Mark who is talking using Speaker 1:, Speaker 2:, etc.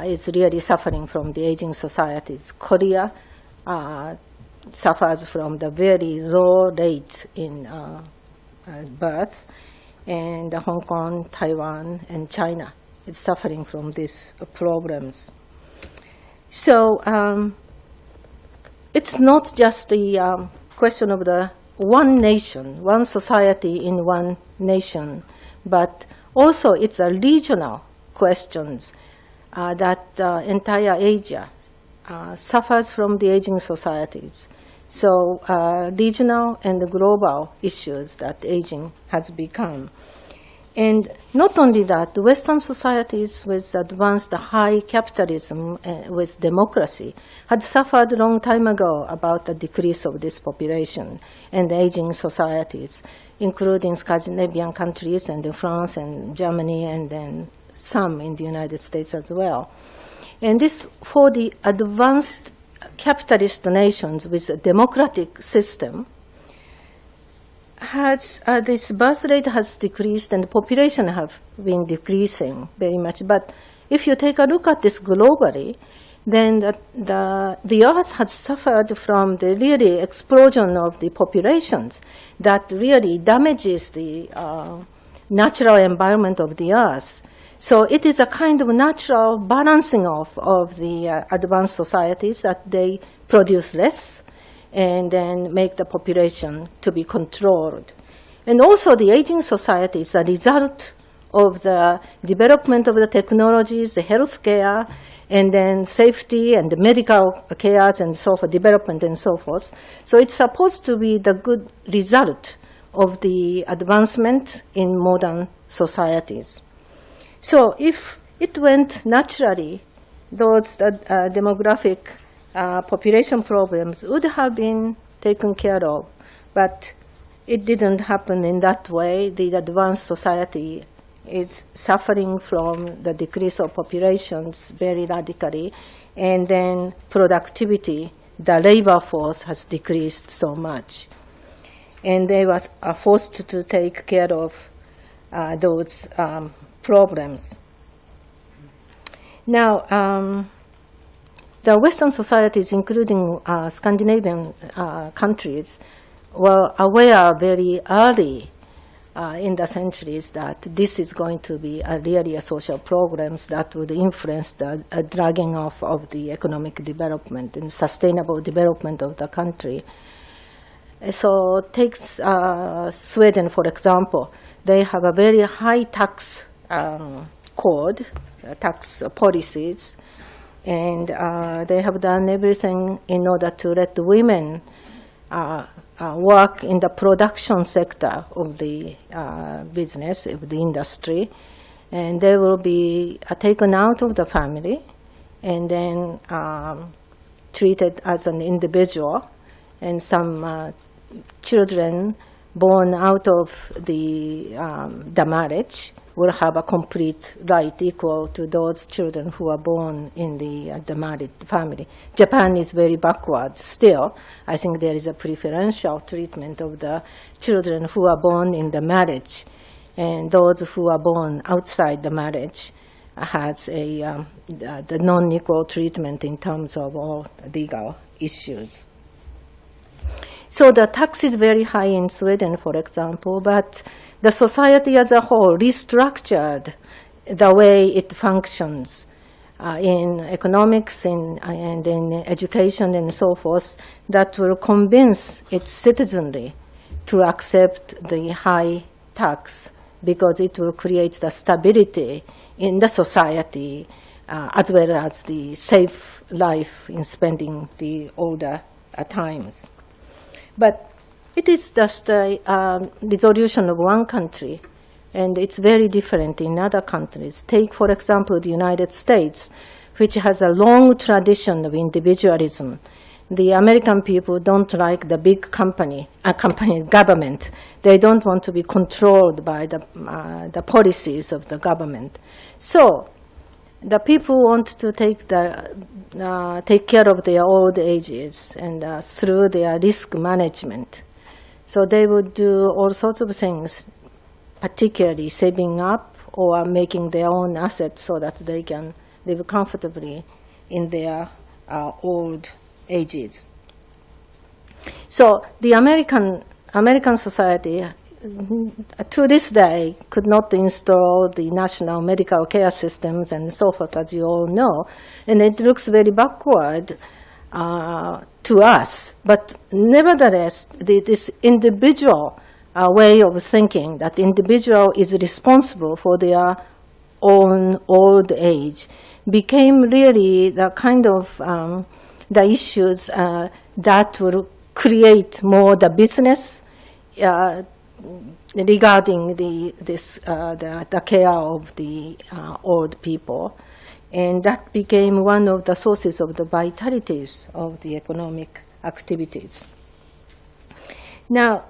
Speaker 1: is really suffering from the aging societies. Korea suffers from the very low rate in birth, and Hong Kong, Taiwan, and China is suffering from these problems. So it's not just the question of the one nation, one society in one nation, but also it's a regional questions that entire Asia suffers from the aging societies. So regional and global issues that aging has become. And not only that, Western societies with advanced high capitalism with democracy had suffered a long time ago about the decrease of this population and aging societies, including Scandinavian countries and France and Germany, and then some in the United States as well. And this, for the advanced capitalist nations with a democratic system, this birth rate has decreased and the population have been decreasing very much. But if you take a look at this globally, then the Earth has suffered from the really explosion of the populations that really damages the natural environment of the Earth. So it is a kind of natural balancing of the advanced societies that they produce less and then make the population to be controlled. And also the aging society is a result of the development of the technologies, the health care, and then safety and the medical care and so forth, development and so forth. So it's supposed to be the good result of the advancement in modern societies. So if it went naturally, those demographic population problems would have been taken care of, but it didn't happen in that way. The advanced society is suffering from the decrease of populations very radically, and then productivity, the labor force has decreased so much. And they are forced to take care of those problems. Now, the Western societies, including Scandinavian countries, were aware very early in the centuries that this is going to be really a social programs that would influence the dragging off of the economic development and sustainable development of the country. So take Sweden, for example. They have a very high tax code, tax policies, and they have done everything in order to let the women work in the production sector of the business, of the industry, and they will be taken out of the family and then treated as an individual, and some children born out of the marriage will have a complete right equal to those children who are born in the married family. Japan is very backward still. I think there is a preferential treatment of the children who are born in the marriage, and those who are born outside the marriage has the non-equal treatment in terms of all legal issues. So the tax is very high in Sweden, for example, but the society as a whole restructured the way it functions in economics and in education and so forth, that will convince its citizenry to accept the high tax, because it will create the stability in the society as well as the safe life in spending the older times. But it is just a resolution of one country, and it's very different in other countries. Take, for example, the United States, which has a long tradition of individualism. The American people don't like the big government. They don't want to be controlled by the policies of the government. So the people want to take care of their old ages and through their risk management. So they would do all sorts of things, particularly saving up or making their own assets so that they can live comfortably in their old ages. So the American society, to this day, could not install the national medical care systems and so forth, as you all know, and it looks very backward to us. But nevertheless, this individual way of thinking, that individual is responsible for their own old age, became really the kind of the issues that will create more the business regarding the care of the old people. And that became one of the sources of the vitalities of the economic activities. Now,